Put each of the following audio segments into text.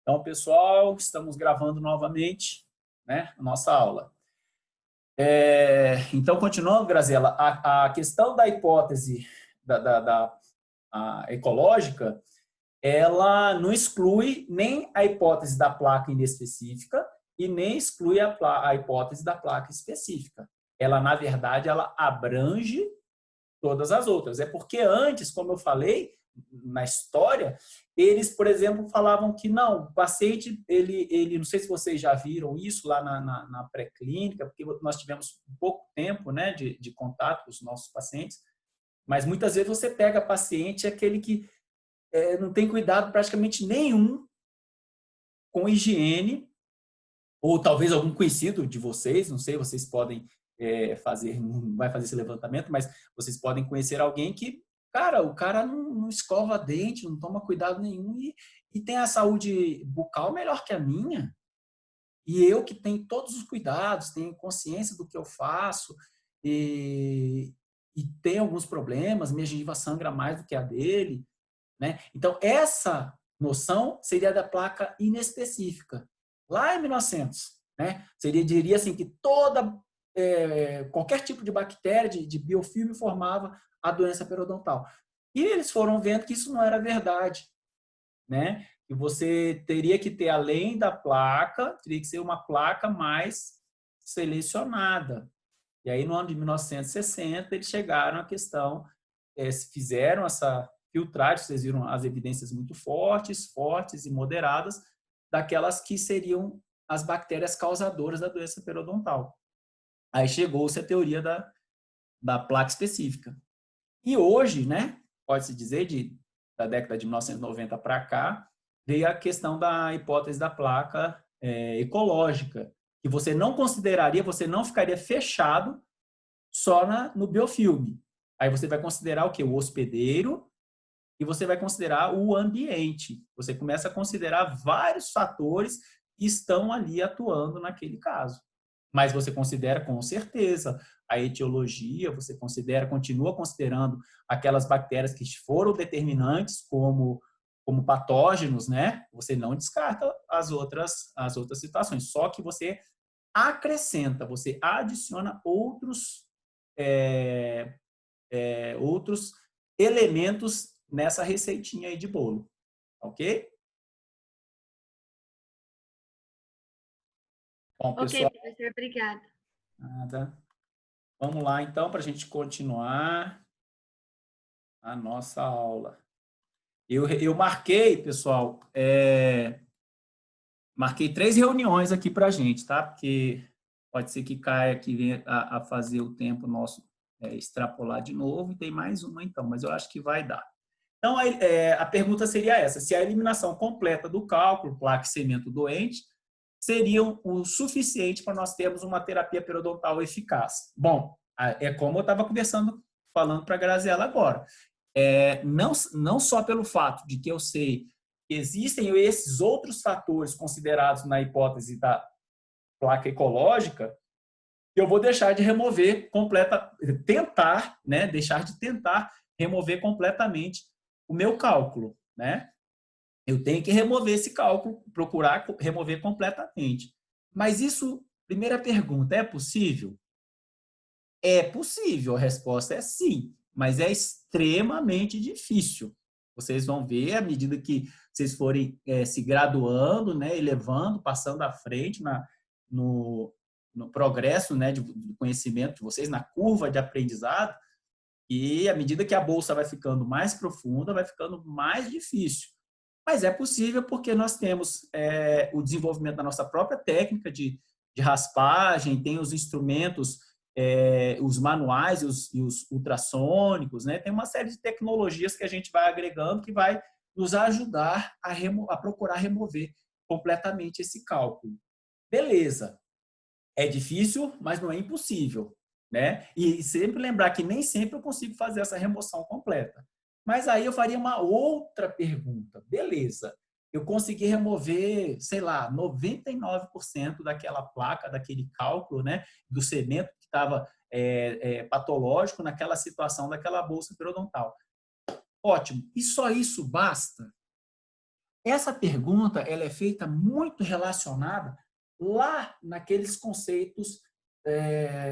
Então, pessoal, estamos gravando novamente, né, a nossa aula. Então, continuando, Graziela, a questão da hipótese a ecológica, ela não exclui nem a hipótese da placa inespecífica e nem exclui a hipótese da placa específica. Ela, na verdade, ela abrange todas as outras. É porque antes, como eu falei, na história, eles, por exemplo, falavam que não, o paciente, não sei se vocês já viram isso lá na pré-clínica, porque nós tivemos pouco tempo, né, de contato com os nossos pacientes, mas muitas vezes você pega paciente, aquele que não tem cuidado praticamente nenhum com higiene, ou talvez algum conhecido de vocês, não sei, vocês podem fazer, não vai fazer esse levantamento, mas vocês podem conhecer alguém que, cara, o cara não escova dente, não toma cuidado nenhum e tem a saúde bucal melhor que a minha. E eu que tenho todos os cuidados, tenho consciência do que eu faço e tenho alguns problemas, minha gengiva sangra mais do que a dele, né? Então, essa noção seria da placa inespecífica. Lá em 1900, né? Diria assim que qualquer tipo de bactéria, de biofilme, formava a doença periodontal. E eles foram vendo que isso não era verdade, né? E você teria que ter, além da placa, teria que ser uma placa mais selecionada. E aí, no ano de 1960, eles chegaram à questão, fizeram essa filtragem, vocês viram as evidências muito fortes e moderadas, daquelas que seriam as bactérias causadoras da doença periodontal. Aí chegou-se a teoria da placa específica. E hoje, né, pode-se dizer, da década de 1990 para cá, veio a questão da hipótese da placa ecológica, que você não consideraria, você não ficaria fechado só no biofilme. Aí você vai considerar o quê? O hospedeiro e você vai considerar o ambiente. Você começa a considerar vários fatores que estão ali atuando naquele caso. Mas você considera com certeza a etiologia, você continua considerando aquelas bactérias que foram determinantes como patógenos, né? Você não descarta as outras situações, só que você acrescenta, você adiciona outros elementos nessa receitinha aí de bolo, ok? Bom, Ok, pessoal, professor, obrigada. nada. Vamos lá, então, para a gente continuar a nossa aula. Eu marquei, pessoal, marquei 3 reuniões aqui para a gente, tá? Porque pode ser que caia aqui a fazer o tempo nosso extrapolar de novo, e tem mais uma, então, mas eu acho que vai dar. Então, a pergunta seria essa: se a eliminação completa do cálculo, placa e cemento doente, seriam o suficiente para nós termos uma terapia periodontal eficaz? Bom, é como eu estava falando para a Graziela agora. Não só pelo fato de que eu sei que existem esses outros fatores considerados na hipótese da placa ecológica, eu vou deixar de remover deixar de tentar remover completamente o meu cálculo, né? Eu tenho que remover esse cálculo, procurar remover completamente. Mas isso, primeira pergunta, é possível? É possível, a resposta é sim, mas é extremamente difícil. Vocês vão ver, à medida que vocês forem se graduando, né, elevando, passando à frente no, no progresso, né, do conhecimento de vocês, na curva de aprendizado, e à medida que a bolsa vai ficando mais profunda, vai ficando mais difícil. Mas é possível porque nós temos o desenvolvimento da nossa própria técnica de raspagem, tem os instrumentos, os manuais e os ultrassônicos, né? Tem uma série de tecnologias que a gente vai agregando que vai nos ajudar a procurar remover completamente esse cálculo. Beleza. É difícil, mas não é impossível, né? E sempre lembrar que nem sempre eu consigo fazer essa remoção completa. Mas aí eu faria uma outra pergunta. Beleza, eu consegui remover, sei lá, 99% daquela placa, daquele cálculo, né, do cemento que estava patológico naquela situação daquela bolsa periodontal. Ótimo. E só isso basta? essa pergunta ela é feita muito relacionada lá naqueles conceitos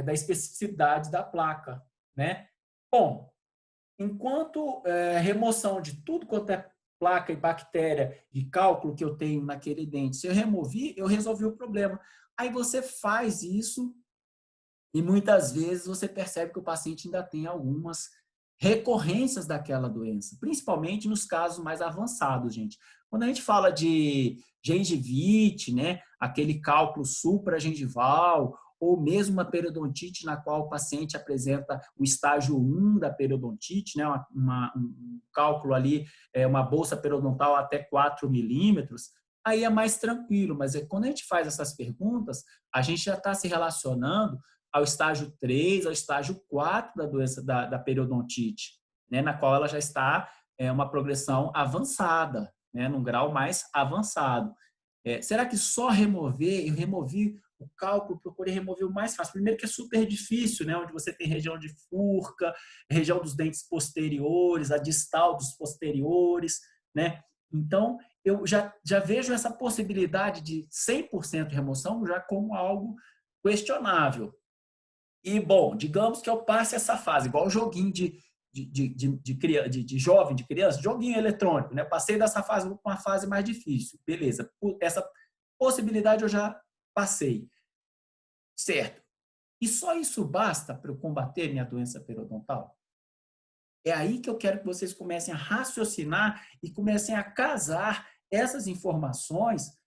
da especificidade da placa, né? Bom, enquanto remoção de tudo quanto é placa e bactéria de cálculo que eu tenho naquele dente, se eu removi, eu resolvi o problema. Aí você faz isso e muitas vezes você percebe que o paciente ainda tem algumas recorrências daquela doença, principalmente nos casos mais avançados, gente. Quando a gente fala de gengivite, né, aquele cálculo supragengival, ou mesmo uma periodontite na qual o paciente apresenta o estágio 1 da periodontite, né, um cálculo ali, uma bolsa periodontal até 4 milímetros, aí é mais tranquilo, mas quando a gente faz essas perguntas, a gente já está se relacionando ao estágio 3, ao estágio 4 da doença da periodontite, né, na qual ela já está uma progressão avançada, né, num grau mais avançado. Será que só remover, eu removi o cálculo, procurei remover o mais fácil. Primeiro que é super difícil, né, onde você tem região de furca, região dos dentes posteriores, a distal dos posteriores, né? Então, eu já vejo essa possibilidade de 100% de remoção já como algo questionável. E, bom, digamos que eu passe essa fase, igual o joguinho de jovem, de criança, joguinho eletrônico, né? Passei dessa fase para uma fase mais difícil. Beleza. Essa possibilidade eu já passei. Certo. E só isso basta para eu combater minha doença periodontal? É aí que eu quero que vocês comecem a raciocinar e comecem a casar essas informações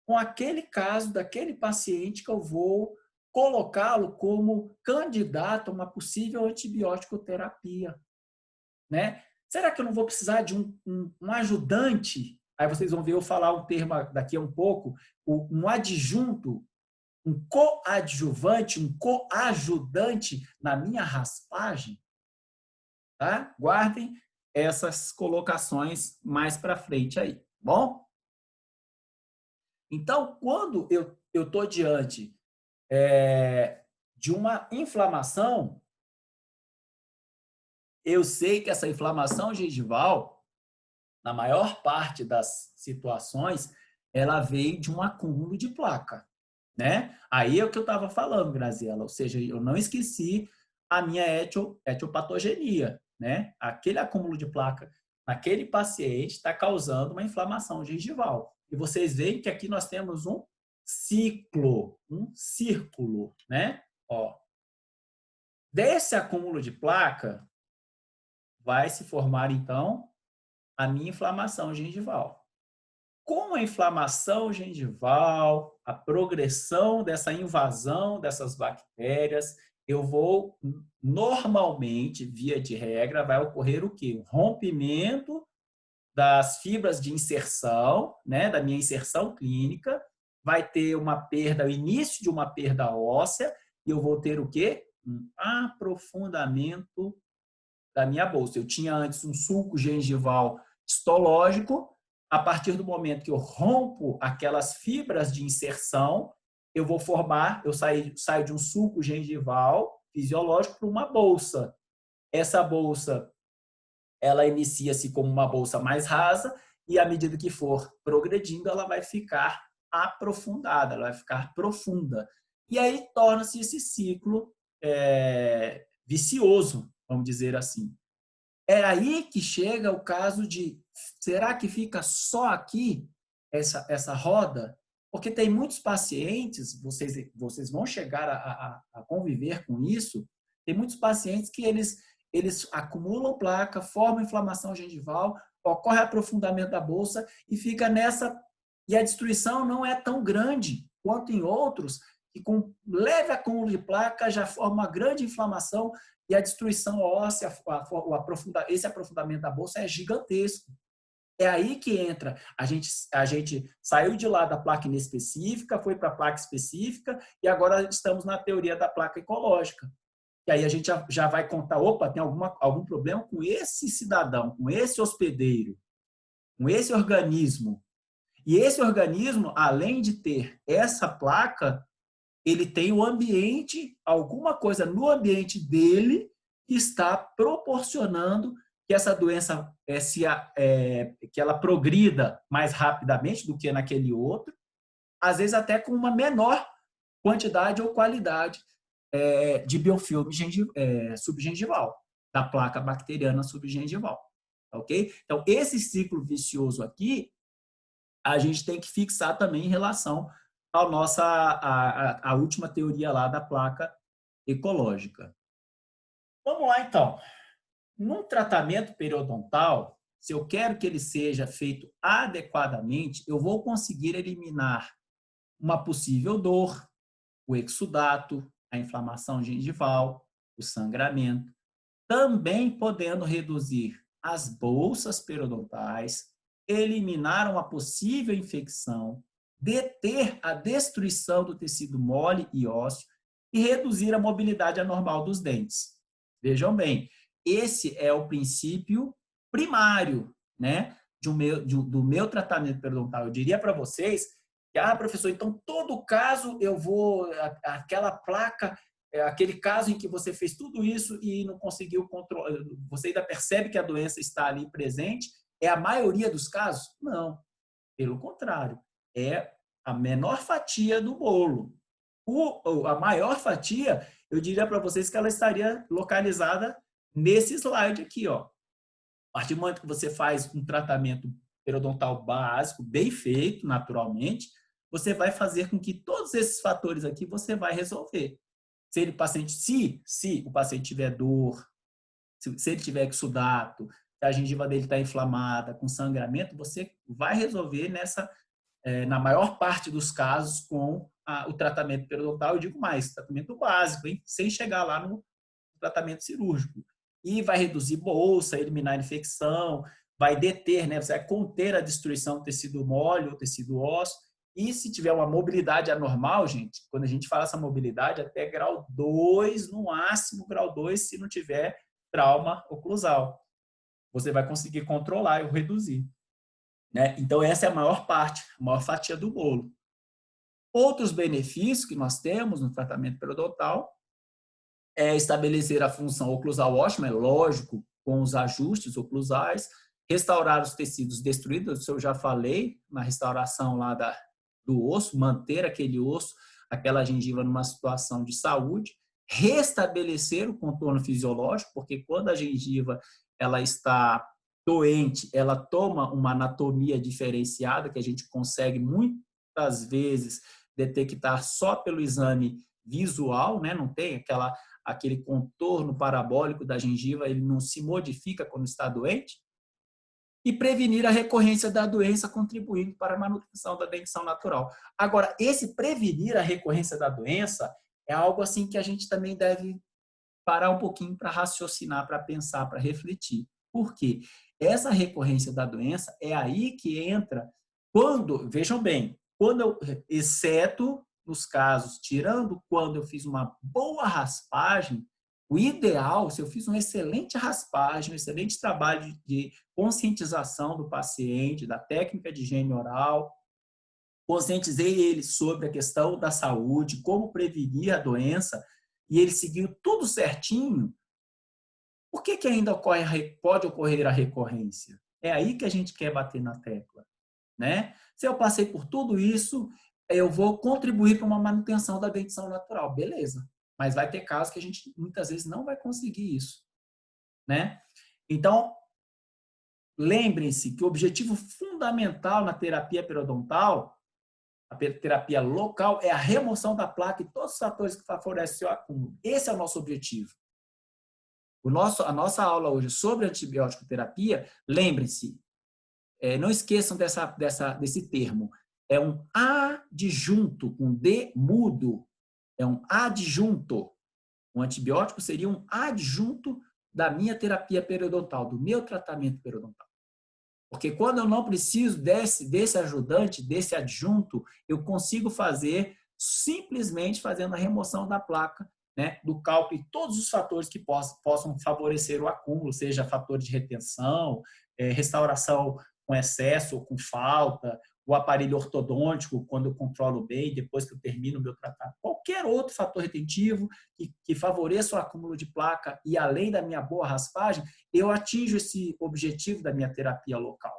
com aquele caso daquele paciente que eu vou colocá-lo como candidato a uma possível antibiótico terapia, né? Será que eu não vou precisar de um ajudante? Aí vocês vão ver eu falar um termo daqui a um pouco, um adjunto, um coadjuvante, um coajudante na minha raspagem, tá? Guardem essas colocações mais para frente aí, bom? Então, quando eu estou diante de uma inflamação, eu sei que essa inflamação gengival, na maior parte das situações, ela veio de um acúmulo de placa, né? Aí é o que eu estava falando, Graziela, ou seja, eu não esqueci a minha etiopatogenia, né? Aquele acúmulo de placa naquele paciente está causando uma inflamação gengival. E vocês veem que aqui nós temos um círculo, né? Ó, desse acúmulo de placa, vai se formar, então, a minha inflamação gengival. Com a inflamação gengival, a progressão dessa invasão dessas bactérias, eu vou, normalmente, via de regra, vai ocorrer o quê? Um rompimento das fibras de inserção, né, da minha inserção clínica, vai ter uma perda, o início de uma perda óssea, e eu vou ter o quê? Um aprofundamento da minha bolsa. Eu tinha antes um sulco gengival histológico, a partir do momento que eu rompo aquelas fibras de inserção, eu vou formar, eu saio de um sulco gengival fisiológico para uma bolsa. Essa bolsa, ela inicia-se como uma bolsa mais rasa e, à medida que for progredindo, ela vai ficar aprofundada, ela vai ficar profunda. E aí torna-se esse ciclo vicioso, vamos dizer assim. É aí que chega o caso de, será que fica só aqui essa roda? Porque tem muitos pacientes, vocês vão chegar a conviver com isso, tem muitos pacientes que eles acumulam placa, formam inflamação gengival, ocorre aprofundamento da bolsa e fica nessa, e a destruição não é tão grande quanto em outros, que com leve acúmulo de placa já forma uma grande inflamação e a destruição óssea, esse aprofundamento da bolsa é gigantesco. É aí que entra, a gente saiu de lá da placa inespecífica, foi para a placa específica e agora estamos na teoria da placa ecológica. E aí a gente já vai contar, opa, tem algum problema com esse cidadão, com esse hospedeiro, com esse organismo. E esse organismo, além de ter essa placa, ele tem o ambiente, alguma coisa no ambiente dele que está proporcionando que essa doença que ela progrida mais rapidamente do que naquele outro, às vezes até com uma menor quantidade ou qualidade de biofilme subgengival, da placa bacteriana subgengival. Ok? Então, esse ciclo vicioso aqui, a gente tem que fixar também em relação à última teoria lá da placa ecológica. Vamos lá, então. Num tratamento periodontal, se eu quero que ele seja feito adequadamente, eu vou conseguir eliminar uma possível dor, o exudato, a inflamação gengival, o sangramento, também podendo reduzir as bolsas periodontais, eliminar uma possível infecção, deter a destruição do tecido mole e ósseo e reduzir a mobilidade anormal dos dentes. Vejam bem, esse é o princípio primário, né, do meu tratamento periodontal. Eu diria para vocês que, professor, então todo caso eu vou, aquela placa, aquele caso em que você fez tudo isso e não conseguiu controlar, você ainda percebe que a doença está ali presente, é a maioria dos casos? Não, pelo contrário, é a menor fatia do bolo. A maior fatia, eu diria para vocês que ela estaria localizada nesse slide aqui, ó. A partir do momento que você faz um tratamento periodontal básico, bem feito, naturalmente, você vai fazer com que todos esses fatores aqui você vai resolver. Se o paciente tiver dor, se ele tiver exudato, se a gengiva dele está inflamada, com sangramento, você vai resolver na maior parte dos casos com o tratamento periodontal. Eu digo mais, tratamento básico, hein? Sem chegar lá no tratamento cirúrgico. E vai reduzir bolsa, eliminar infecção, vai deter, né? Você vai conter a destruição do tecido mole ou tecido ósseo. E se tiver uma mobilidade anormal, gente, quando a gente fala essa mobilidade, até grau 2, no máximo grau 2, se não tiver trauma oclusal. Você vai conseguir controlar ou reduzir. Né? Então, essa é a maior parte, a maior fatia do bolo. Outros benefícios que nós temos no tratamento periodontal é estabelecer a função oclusal ótima, é lógico, com os ajustes oclusais, restaurar os tecidos destruídos, isso eu já falei, na restauração lá do osso, manter aquele osso, aquela gengiva numa situação de saúde, restabelecer o contorno fisiológico, porque quando a gengiva ela está doente, ela toma uma anatomia diferenciada, que a gente consegue muitas vezes detectar só pelo exame visual, né? Não tem aquele contorno parabólico da gengiva, ele não se modifica quando está doente, e prevenir a recorrência da doença, contribuindo para a manutenção da dentição natural. Agora, esse prevenir a recorrência da doença é algo assim que a gente também deve parar um pouquinho para raciocinar, para pensar, para refletir. Por quê? Essa recorrência da doença é aí que entra vejam bem, exceto nos casos, tirando quando eu fiz uma boa raspagem, o ideal, se eu fiz uma excelente raspagem, um excelente trabalho de conscientização do paciente, da técnica de higiene oral, conscientizei ele sobre a questão da saúde, como prevenir a doença, e ele seguiu tudo certinho, por que ainda pode ocorrer a recorrência? É aí que a gente quer bater na tecla. Né? Se eu passei por tudo isso, eu vou contribuir para uma manutenção da dentição natural. Beleza. Mas vai ter casos que a gente muitas vezes não vai conseguir isso. Né? Então, lembrem-se que o objetivo fundamental na terapia periodontal, a terapia local, é a remoção da placa e todos os fatores que favorecem o acúmulo. Esse é o nosso objetivo. A nossa aula hoje sobre antibiótico terapia, lembrem-se, não esqueçam desse termo. É um adjunto, com D mudo. É um adjunto. Um antibiótico seria um adjunto da minha terapia periodontal, do meu tratamento periodontal. Porque quando eu não preciso desse ajudante, desse adjunto, eu consigo fazer simplesmente fazendo a remoção da placa, né, do cálculo e todos os fatores que possam favorecer o acúmulo, seja fatores de retenção, restauração com excesso ou com falta, o aparelho ortodôntico, quando eu controlo bem, depois que eu termino o meu tratamento, qualquer outro fator retentivo que favoreça o acúmulo de placa e além da minha boa raspagem, eu atinjo esse objetivo da minha terapia local.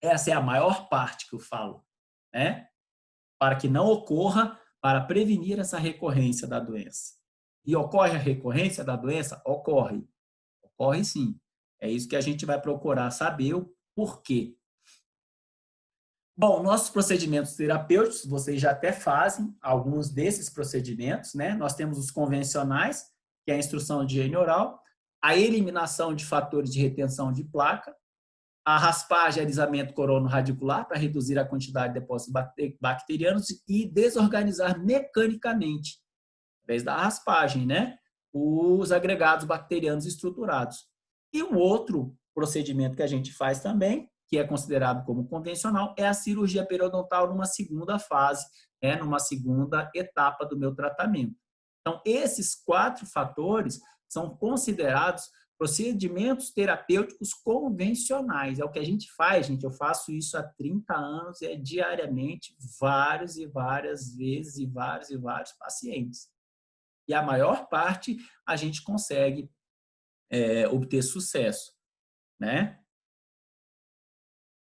Essa é a maior parte que eu falo, né? Para que não ocorra, para prevenir essa recorrência da doença. E ocorre a recorrência da doença? Ocorre. Ocorre sim. É isso que a gente vai procurar saber o porquê. Bom, nossos procedimentos terapêuticos, vocês já até fazem alguns desses procedimentos, né? Nós temos os convencionais, que é a instrução de higiene oral, a eliminação de fatores de retenção de placa, a raspagem e alisamento corono-radicular para reduzir a quantidade de depósitos bacterianos e desorganizar mecanicamente, através da raspagem, né? Os agregados bacterianos estruturados. E um outro procedimento que a gente faz também, que é considerado como convencional, é a cirurgia periodontal numa segunda fase, numa segunda etapa do meu tratamento. Então, esses 4 fatores são considerados procedimentos terapêuticos convencionais. É o que a gente faz, gente. Eu faço isso há 30 anos e diariamente, várias e várias vezes, e vários pacientes. E a maior parte a gente consegue obter sucesso, né?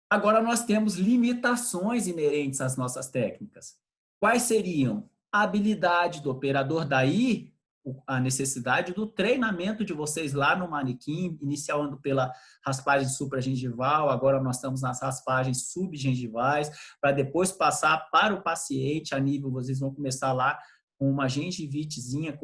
Agora, nós temos limitações inerentes às nossas técnicas. Quais seriam? A habilidade do operador, daí a necessidade do treinamento de vocês lá no manequim, iniciando pela raspagem supragengival, agora nós estamos nas raspagens subgengivais, para depois passar para o paciente a nível, vocês vão começar lá com uma gengivitezinha,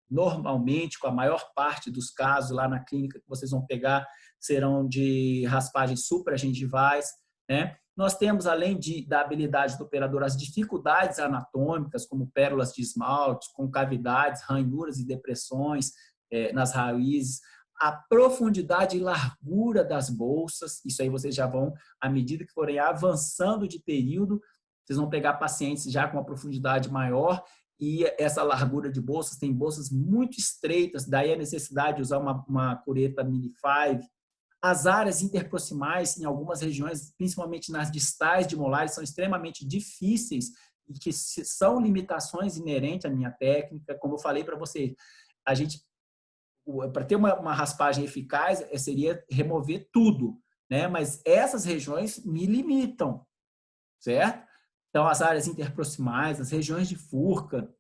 normalmente, com a maior parte dos casos lá na clínica que vocês vão pegar, serão de raspagens supragengivais, né? Nós temos, além da habilidade do operador, as dificuldades anatômicas, como pérolas de esmalte, concavidades, ranhuras e depressões nas raízes, a profundidade e largura das bolsas, isso aí vocês já vão, à medida que forem avançando de período, vocês vão pegar pacientes já com uma profundidade maior e essa largura de bolsas, tem bolsas muito estreitas, daí a necessidade de usar uma cureta mini 5. As áreas interproximais, em algumas regiões, principalmente nas distais de molares, são extremamente difíceis e que são limitações inerentes à minha técnica. Como eu falei para você, a gente, para ter uma raspagem eficaz, seria remover tudo, né? Mas essas regiões me limitam, certo? Então, as áreas interproximais, as regiões de furca,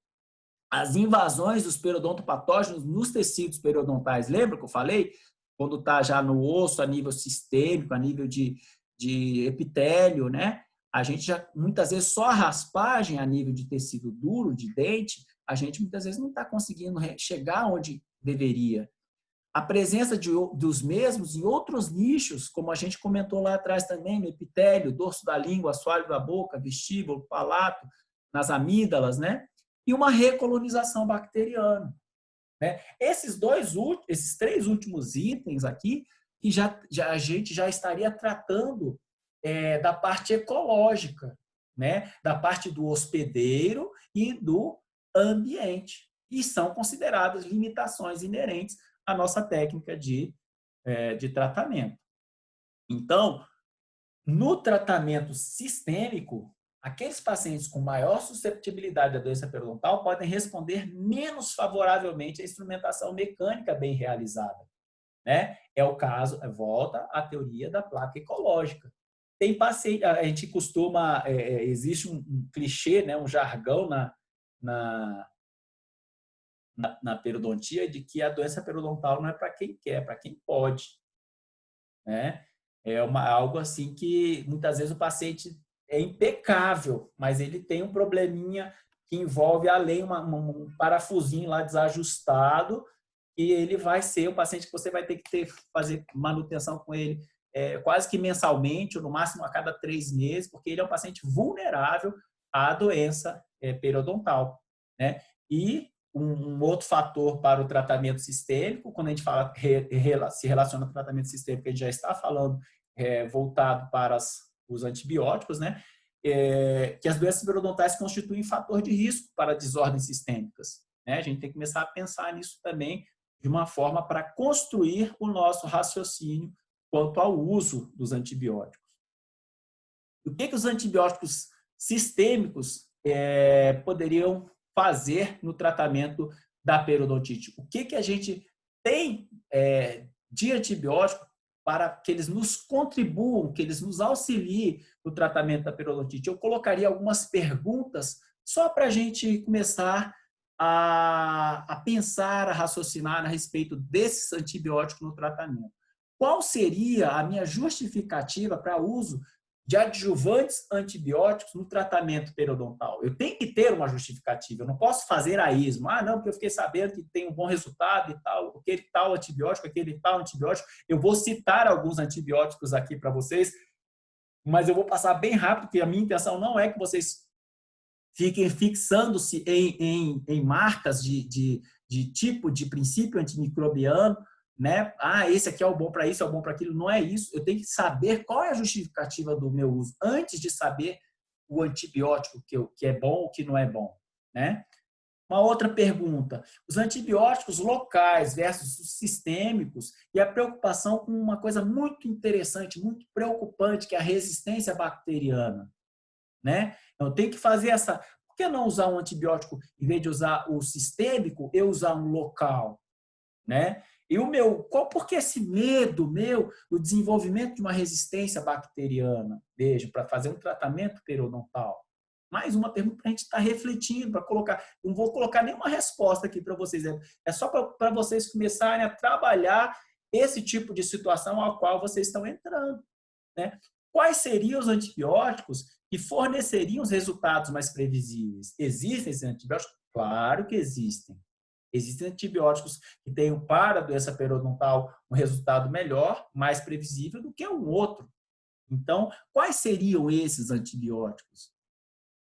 as invasões dos periodontopatógenos nos tecidos periodontais, lembra que eu falei? Quando está já no osso, a nível sistêmico, a nível de epitélio, né? A gente já, muitas vezes, só a raspagem a nível de tecido duro, de dente, a gente muitas vezes não está conseguindo chegar onde deveria. A presença dos mesmos em outros nichos, como a gente comentou lá atrás também, no epitélio, dorso da língua, assoalho da boca, vestíbulo, palato, nas amígdalas, né? E uma recolonização bacteriana. Né? Esses 3 últimos itens aqui, que a gente já estaria tratando da parte ecológica, né? Da parte do hospedeiro e do ambiente. E são consideradas limitações inerentes à nossa técnica de tratamento. Então, no tratamento sistêmico, aqueles pacientes com maior susceptibilidade à doença periodontal podem responder menos favoravelmente à instrumentação mecânica bem realizada, né? É o caso, volta à teoria da placa ecológica. Tem paciente, a gente costuma, existe um clichê, né, um jargão na periodontia de que a doença periodontal não é para quem quer, é para quem pode, né? É algo assim que muitas vezes o paciente é impecável, mas ele tem um probleminha que envolve além um parafusinho lá desajustado e ele vai ser o paciente que você vai ter que fazer manutenção com ele quase que mensalmente ou no máximo a cada 3 meses, porque ele é um paciente vulnerável à doença periodontal, né? E um outro fator para o tratamento sistêmico, quando a gente fala se relaciona ao tratamento sistêmico, a gente já está falando voltado para os antibióticos, né? Que as doenças periodontais constituem fator de risco para desordens sistêmicas, né? A gente tem que começar a pensar nisso também de uma forma para construir o nosso raciocínio quanto ao uso dos antibióticos. O que os antibióticos sistêmicos poderiam fazer no tratamento da periodontite? O que a gente tem de antibiótico para que eles nos contribuam, que eles nos auxiliem no tratamento da periodontite? Eu colocaria algumas perguntas só para a gente começar a pensar, a raciocinar a respeito desses antibióticos no tratamento. Qual seria a minha justificativa para o uso de adjuvantes antibióticos no tratamento periodontal? Eu tenho que ter uma justificativa, eu não posso fazer a esmo. Não, porque eu fiquei sabendo que tem um bom resultado e tal, aquele tal antibiótico, aquele tal antibiótico. Eu vou citar alguns antibióticos aqui para vocês, mas eu vou passar bem rápido, porque a minha intenção não é que vocês fiquem fixando-se em marcas de tipo de princípio antimicrobiano, né? Esse aqui é o bom para isso, é o bom para aquilo. Não é isso. Eu tenho que saber qual é a justificativa do meu uso antes de saber o antibiótico que é bom ou que não é bom, né? Uma outra pergunta: os antibióticos locais versus os sistêmicos, e a preocupação com uma coisa muito interessante, muito preocupante, que é a resistência bacteriana, né? Então, tem que fazer essa... Por que não usar um antibiótico, em vez de usar o sistêmico, eu usar um local, né? E o meu, por que esse medo meu do desenvolvimento de uma resistência bacteriana? Veja, para fazer um tratamento periodontal. Mais uma pergunta para a gente estar refletindo, para colocar. Não vou colocar nenhuma resposta aqui para vocês. É só para vocês começarem a trabalhar esse tipo de situação ao qual vocês estão entrando, né? Quais seriam os antibióticos que forneceriam os resultados mais previsíveis? Existem esses antibióticos? Claro que existem. Existem antibióticos que têm para a doença periodontal um resultado melhor, mais previsível do que o outro. Então, quais seriam esses antibióticos?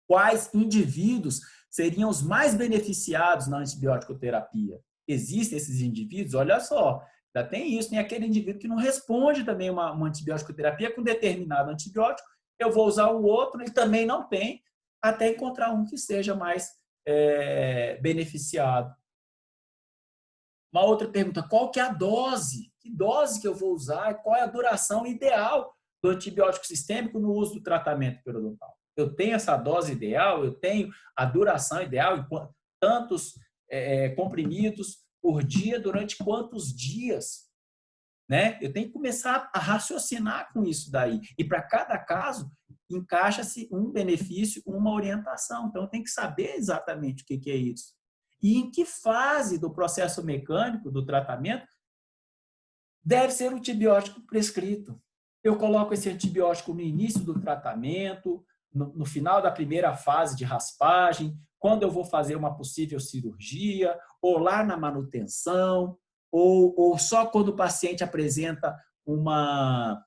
Quais indivíduos seriam os mais beneficiados na antibiótico-terapia? Existem esses indivíduos? Olha só, ainda tem isso, tem aquele indivíduo que não responde também uma antibiótico-terapia com determinado antibiótico, eu vou usar o outro, ele também não tem, até encontrar um que seja mais beneficiado. Uma outra pergunta: qual que é a dose? Que dose que eu vou usar? Qual é a duração ideal do antibiótico sistêmico no uso do tratamento periodontal? Eu tenho essa dose ideal? Eu tenho a duração ideal? Tantos comprimidos por dia, durante quantos dias? Né? Eu tenho que começar a raciocinar com isso daí. E para cada caso, encaixa-se um benefício, uma orientação. Então, eu tenho que saber exatamente o que é isso. E em que fase do processo mecânico do tratamento deve ser o antibiótico prescrito. Eu coloco esse antibiótico no início do tratamento, no final da primeira fase de raspagem, quando eu vou fazer uma possível cirurgia, ou lá na manutenção, ou só quando o paciente apresenta uma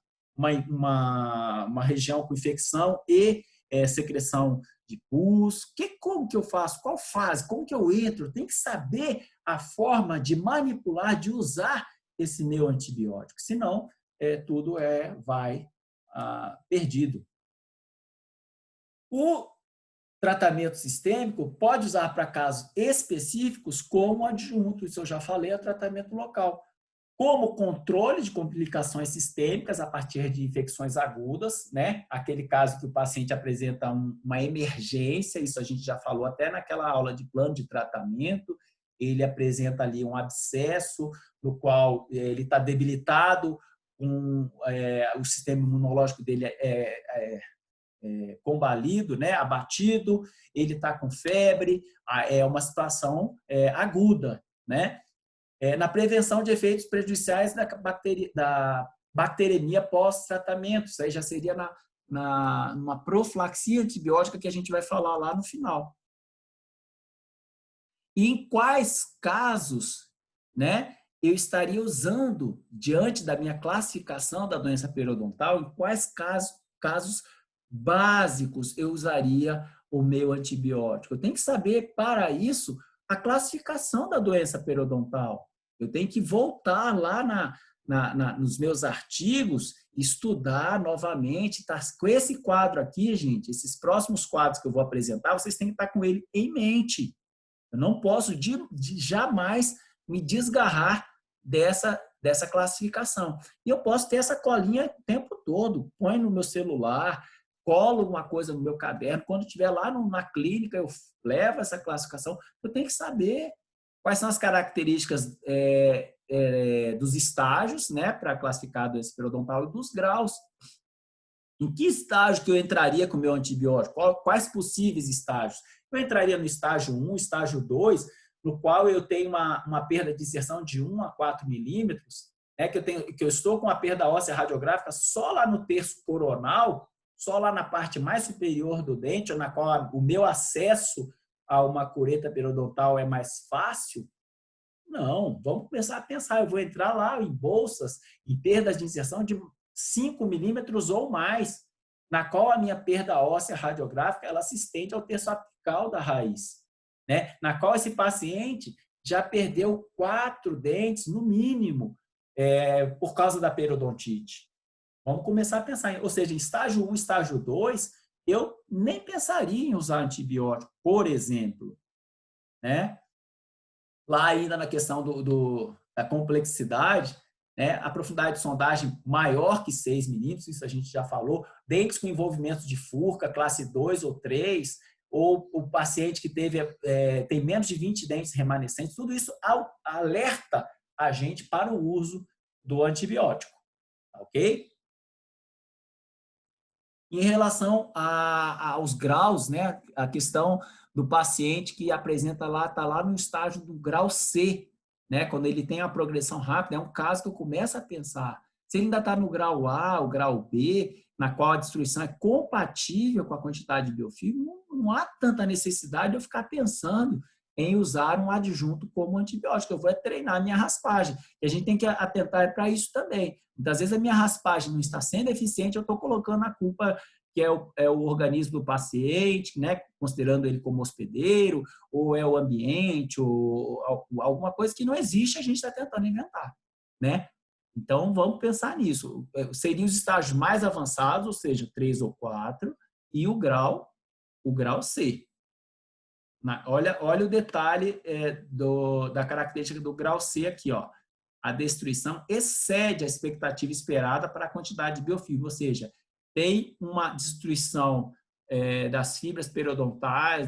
região com infecção e secreção de pus. Como que eu faço? Qual fase? Como que eu entro? Tem que saber a forma de manipular, de usar esse meu antibiótico. Senão, tudo vai perdido. O tratamento sistêmico pode usar para casos específicos como adjunto, isso eu já falei, é o tratamento local. Como controle de complicações sistêmicas a partir de infecções agudas, né? Aquele caso que o paciente apresenta uma emergência, isso a gente já falou até naquela aula de plano de tratamento, ele apresenta ali um abscesso, no qual ele está debilitado, o sistema imunológico dele combalido, né? Abatido, ele está com febre, é uma situação aguda, né? Na prevenção de efeitos prejudiciais da bacteremia pós-tratamento. Isso aí já seria numa profilaxia antibiótica que a gente vai falar lá no final. E em quais casos, né, eu estaria usando, diante da minha classificação da doença periodontal, em quais casos básicos eu usaria o meu antibiótico? Eu tenho que saber, para isso, a classificação da doença periodontal. Eu tenho que voltar lá nos meus artigos, estudar novamente, tá? Com esse quadro aqui, gente, esses próximos quadros que eu vou apresentar, vocês têm que estar com ele em mente. Eu não posso jamais me desgarrar dessa dessa classificação. E eu posso ter essa colinha o tempo todo, põe no meu celular, colo uma coisa no meu caderno, quando estiver lá na clínica, eu levo essa classificação, eu tenho que saber quais são as características dos estágios, né, para classificar a doença periodontal e dos graus. Em que estágio que eu entraria com o meu antibiótico? Quais possíveis estágios? Eu entraria no estágio 1, estágio 2, no qual eu tenho uma perda de inserção de 1 a 4 milímetros, né, que eu estou com a perda óssea radiográfica só lá no terço coronal, só lá na parte mais superior do dente, na qual o meu acesso a uma cureta periodontal é mais fácil. Não, vamos começar a pensar, eu vou entrar lá em bolsas, em perdas de inserção de 5 milímetros ou mais, na qual a minha perda óssea radiográfica ela se estende ao terço apical da raiz, né? Na qual esse paciente já perdeu 4 dentes, no mínimo, por causa da periodontite. Vamos começar a pensar, ou seja, em estágio 1, estágio 2, eu nem pensaria em usar antibiótico, por exemplo, né? Lá ainda na questão da complexidade, né, a profundidade de sondagem maior que 6 milímetros, isso a gente já falou, dentes com envolvimento de furca, classe 2 ou 3, ou o paciente que tem menos de 20 dentes remanescentes, tudo isso alerta a gente para o uso do antibiótico, ok? Em relação aos graus, né, a questão do paciente que apresenta lá, está lá no estágio do grau C, né, quando ele tem a progressão rápida, é um caso que eu começo a pensar. Se ele ainda está no grau A, o grau B, na qual a destruição é compatível com a quantidade de biofilme, não há tanta necessidade de eu ficar pensando em usar um adjunto como antibiótico. Eu vou treinar a minha raspagem. E a gente tem que atentar para isso também. Muitas vezes a minha raspagem não está sendo eficiente, eu estou colocando a culpa que é o organismo do paciente, né, considerando ele como hospedeiro, ou é o ambiente, ou alguma coisa que não existe, a gente está tentando inventar, né? Então, vamos pensar nisso. Seriam os estágios mais avançados, ou seja, 3 ou 4, e o grau C. Olha o detalhe da característica do grau C aqui, ó. A destruição excede a expectativa esperada para a quantidade de biofilme, ou seja, tem uma destruição das fibras periodontais,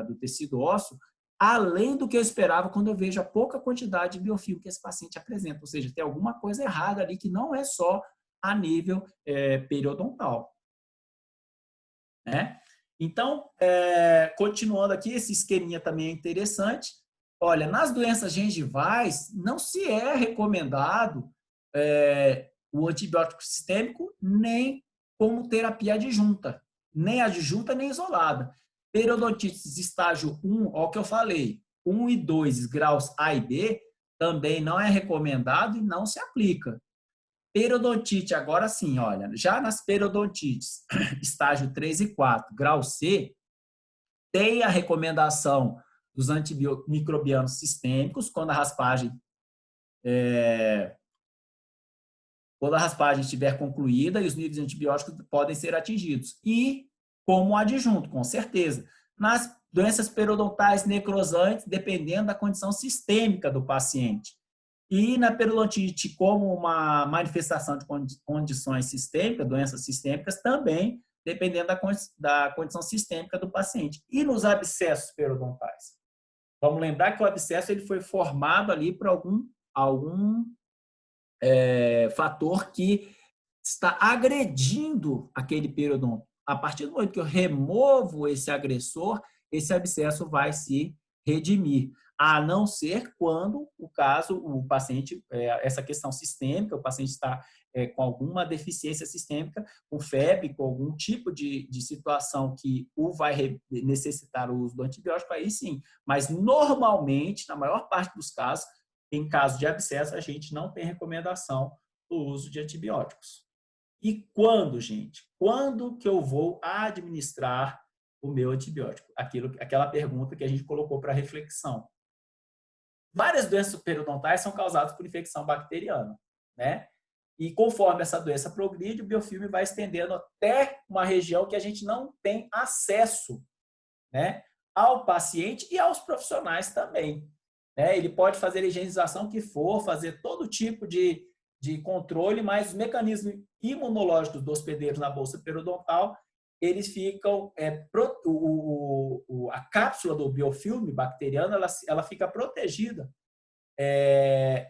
do tecido ósseo, além do que eu esperava quando eu vejo a pouca quantidade de biofilme que esse paciente apresenta, ou seja, tem alguma coisa errada ali que não é só a nível periodontal, né? Então, continuando aqui, esse esqueminha também é interessante. Olha, nas doenças gengivais, não se é recomendado o antibiótico sistêmico nem como terapia adjunta, nem adjunta nem isolada. Periodontites estágio 1, ó, o que eu falei, 1 e 2 graus A e B, também não é recomendado e não se aplica. Periodontite, agora sim, olha, já nas periodontites, estágio 3 e 4, grau C, tem a recomendação dos antimicrobianos sistêmicos quando a raspagem estiver concluída e os níveis de antibióticos podem ser atingidos. E como adjunto, com certeza. Nas doenças periodontais necrosantes, dependendo da condição sistêmica do paciente. E na periodontite, como uma manifestação de condições sistêmicas, doenças sistêmicas, também dependendo da condição sistêmica do paciente. E nos abscessos periodontais? Vamos lembrar que o abscesso ele foi formado ali por algum fator que está agredindo aquele periodonto. A partir do momento que eu removo esse agressor, esse abscesso vai se redimir. A não ser quando o paciente, essa questão sistêmica, o paciente está com alguma deficiência sistêmica, com febre, com algum tipo de situação que o vai necessitar o uso do antibiótico, aí sim. Mas, normalmente, na maior parte dos casos, em caso de abscesso, a gente não tem recomendação do uso de antibióticos. E quando, gente? Quando que eu vou administrar o meu antibiótico? Aquela pergunta que a gente colocou para reflexão. Várias doenças periodontais são causadas por infecção bacteriana, né? E conforme essa doença progride, o biofilme vai estendendo até uma região que a gente não tem acesso, né, ao paciente e aos profissionais também. né? Ele pode fazer a higienização que for, fazer todo tipo de controle, mas os mecanismos imunológicos do hospedeiro na bolsa periodontal, eles ficam, a cápsula do biofilme bacteriano, ela fica protegida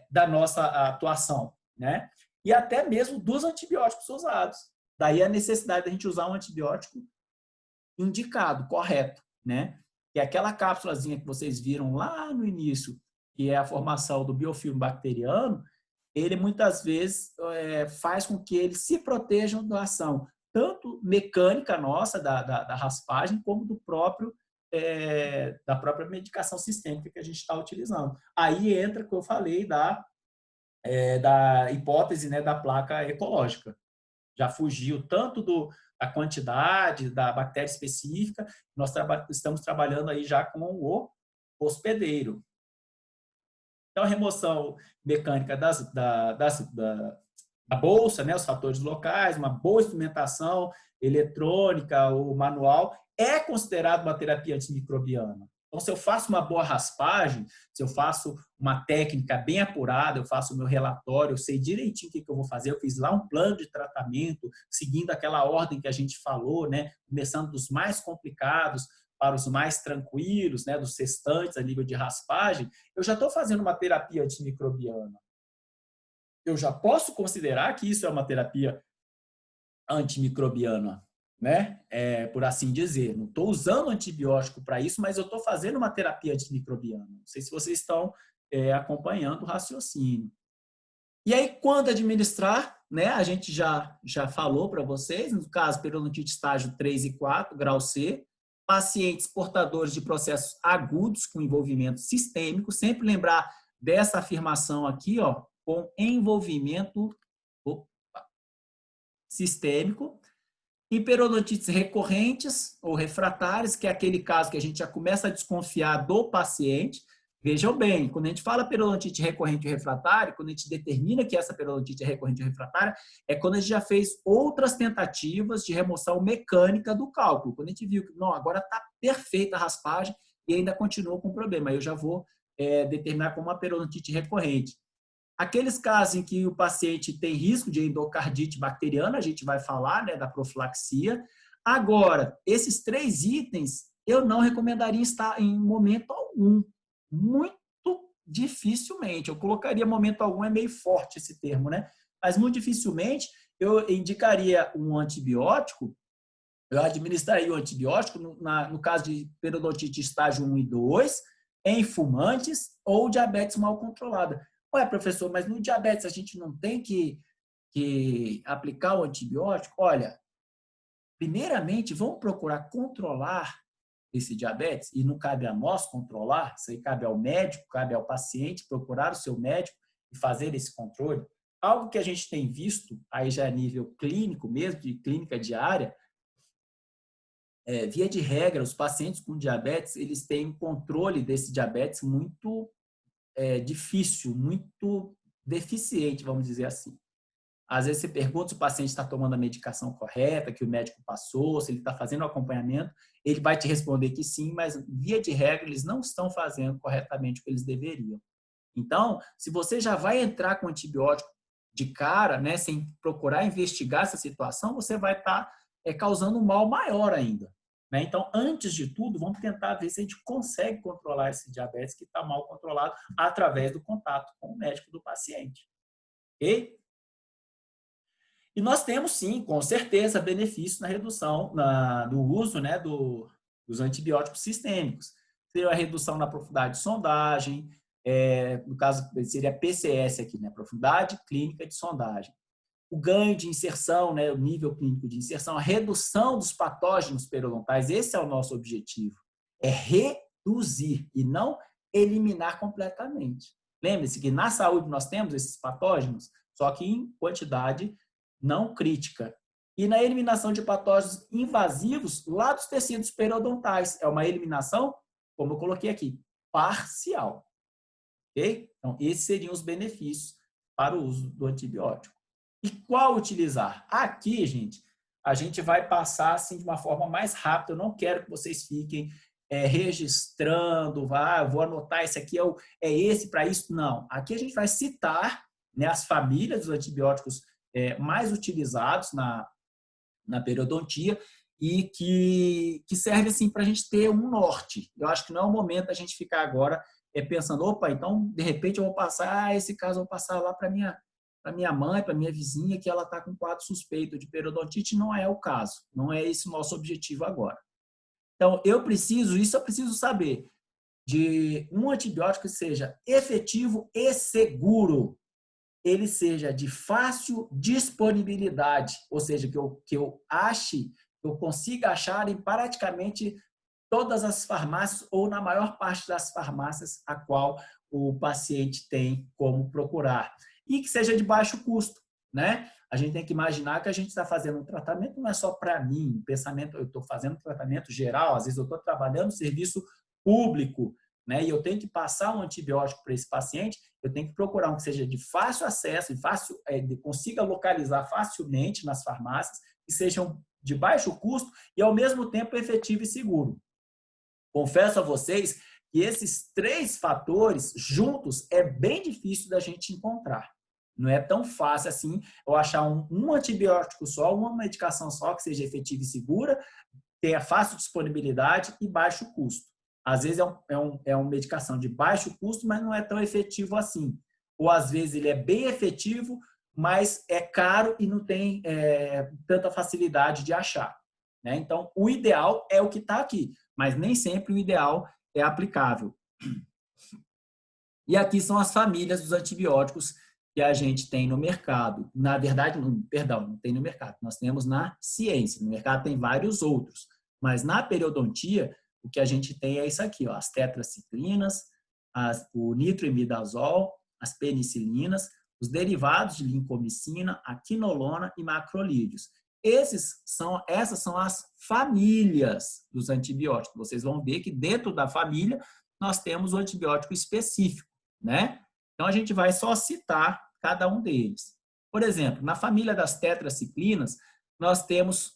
da nossa atuação, né? E até mesmo dos antibióticos usados. Daí a necessidade da gente usar um antibiótico indicado, correto, né? E aquela cápsulazinha que vocês viram lá no início, que é a formação do biofilme bacteriano, ele muitas vezes faz com que eles se protejam da ação, tanto mecânica nossa, da raspagem, como da própria medicação sistêmica que a gente está utilizando. Aí entra o que eu falei da hipótese, né, da placa ecológica. Já fugiu tanto da quantidade, da bactéria específica, nós estamos trabalhando aí já com o hospedeiro. Então, a remoção mecânica da bolsa, né, os fatores locais, uma boa instrumentação eletrônica ou manual, é considerado uma terapia antimicrobiana. Então, se eu faço uma boa raspagem, se eu faço uma técnica bem apurada, eu faço o meu relatório, eu sei direitinho o que eu vou fazer, eu fiz lá um plano de tratamento, seguindo aquela ordem que a gente falou, né, começando dos mais complicados para os mais tranquilos, né, dos restantes a nível de raspagem, eu já estou fazendo uma terapia antimicrobiana. Eu já posso considerar que isso é uma terapia antimicrobiana, né? Por assim dizer. Não estou usando antibiótico para isso, mas eu estou fazendo uma terapia antimicrobiana. Não sei se vocês estão acompanhando o raciocínio. E aí, quando administrar, né? A gente já falou para vocês, no caso, periodontite estágio 3 e 4, grau C, pacientes portadores de processos agudos com envolvimento sistêmico, sempre lembrar dessa afirmação aqui, ó, com envolvimento sistêmico, e periodontites recorrentes ou refratárias, que é aquele caso que a gente já começa a desconfiar do paciente. Vejam bem, quando a gente fala periodontite recorrente ou refratária, quando a gente determina que essa periodontite é recorrente ou refratária, é quando a gente já fez outras tentativas de remoção mecânica do cálculo. Quando a gente viu que, não, agora está perfeita a raspagem e ainda continua com problema. Aí eu já vou determinar como uma periodontite recorrente. Aqueles casos em que o paciente tem risco de endocardite bacteriana, a gente vai falar, né, da profilaxia. Agora, esses 3 itens eu não recomendaria estar em momento algum. Muito dificilmente. Eu colocaria momento algum, é meio forte esse termo, né? Mas muito dificilmente eu indicaria um antibiótico, eu administraria o antibiótico no caso de periodontite estágio 1 e 2, em fumantes ou diabetes mal controlada. Ué, professor, mas no diabetes a gente não tem que aplicar o antibiótico? Olha, primeiramente, vamos procurar controlar esse diabetes, e não cabe a nós controlar, isso aí cabe ao médico, cabe ao paciente procurar o seu médico e fazer esse controle. Algo que a gente tem visto, aí já a nível clínico mesmo, de clínica diária, via de regra, os pacientes com diabetes, eles têm um controle desse diabetes muito difícil, muito deficiente, vamos dizer assim. Às vezes você pergunta se o paciente está tomando a medicação correta, que o médico passou, se ele está fazendo o acompanhamento, ele vai te responder que sim, mas via de regra eles não estão fazendo corretamente o que eles deveriam. Então, se você já vai entrar com antibiótico de cara, né, sem procurar investigar essa situação, você vai estar causando um mal maior ainda. Né? Então, antes de tudo, vamos tentar ver se a gente consegue controlar esse diabetes que está mal controlado através do contato com o médico do paciente. Ok? E nós temos, sim, com certeza, benefícios na redução do uso, né, dos antibióticos sistêmicos. Seria a redução na profundidade de sondagem, no caso, seria PCS aqui, né, profundidade clínica de sondagem. O ganho de inserção, né, o nível clínico de inserção, a redução dos patógenos periodontais, esse é o nosso objetivo. É reduzir e não eliminar completamente. Lembre-se que na saúde nós temos esses patógenos, só que em quantidade não crítica. E na eliminação de patógenos invasivos lá dos tecidos periodontais. É uma eliminação, como eu coloquei aqui, parcial. Ok? Então, esses seriam os benefícios para o uso do antibiótico. E qual utilizar? Aqui, gente, a gente vai passar assim de uma forma mais rápida. Eu não quero que vocês fiquem registrando, vou anotar, esse aqui é esse para isso. Não. Aqui a gente vai citar, né, as famílias dos antibióticos mais utilizados na periodontia e que serve assim, para a gente ter um norte. Eu acho que não é o momento da gente ficar agora pensando, opa, então, de repente, eu vou passar, esse caso eu vou passar lá para minha mãe, para minha vizinha, que ela está com quadro suspeito de periodontite. Não é o caso, não é esse o nosso objetivo agora. Então, eu preciso saber de um antibiótico que seja efetivo e seguro, ele seja de fácil disponibilidade, ou seja, que eu consiga achar em praticamente todas as farmácias ou na maior parte das farmácias a qual o paciente tem como procurar. E que seja de baixo custo, né? A gente tem que imaginar que a gente está fazendo um tratamento, não é só para mim, pensamento, eu estou fazendo um tratamento geral, às vezes eu estou trabalhando no serviço público, né? E eu tenho que passar um antibiótico para esse paciente, eu tenho que procurar um que seja de fácil acesso, consiga localizar facilmente nas farmácias, que sejam de baixo custo e, ao mesmo tempo, efetivo e seguro. Confesso a vocês que esses 3 fatores juntos é bem difícil da gente encontrar. Não é tão fácil assim eu achar um antibiótico só, uma medicação só que seja efetiva e segura, tenha fácil disponibilidade e baixo custo. Às vezes é uma medicação de baixo custo, mas não é tão efetivo assim. Ou às vezes ele é bem efetivo, mas é caro e não tem tanta facilidade de achar, né? Então, o ideal é o que está aqui, mas nem sempre o ideal é aplicável. E aqui são as famílias dos antibióticos que a gente tem no mercado. Na verdade, não tem no mercado, nós temos na ciência. No mercado tem vários outros, mas na periodontia, o que a gente tem é isso aqui, ó, as tetraciclinas, o nitroimidazol, as penicilinas, os derivados de lincomicina, a quinolona e macrolídeos. Essas são as famílias dos antibióticos. Vocês vão ver que dentro da família nós temos o antibiótico específico, né? Então a gente vai só citar cada um deles. Por exemplo, na família das tetraciclinas, nós temos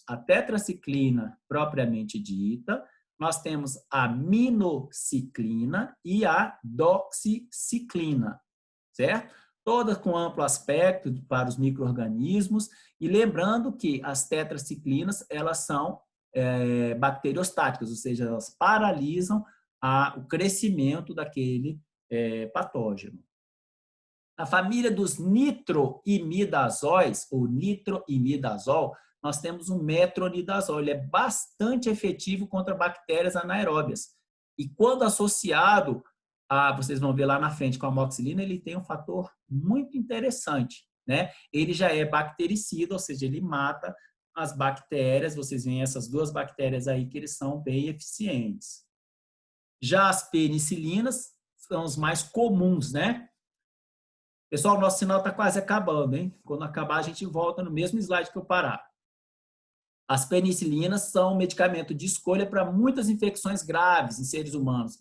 a tetraciclina propriamente dita, nós temos a minociclina e a doxiciclina, certo? Todas com amplo aspecto para os micro-organismos, e lembrando que as tetraciclinas, elas são bacteriostáticas, ou seja, elas paralisam o crescimento daquele patógeno. Na família dos nitroimidazóis, ou nitroimidazol, nós temos o metronidazol. Ele é bastante efetivo contra bactérias anaeróbias. E quando associado vocês vão ver lá na frente com a amoxicilina, ele tem um fator muito interessante, né? Ele já é bactericida, ou seja, ele mata as bactérias. Vocês veem essas 2 bactérias aí que eles são bem eficientes. Já as penicilinas são os mais comuns, né? Pessoal, nosso sinal está quase acabando, hein? Quando acabar, a gente volta no mesmo slide que eu parar. As penicilinas são um medicamento de escolha para muitas infecções graves em seres humanos.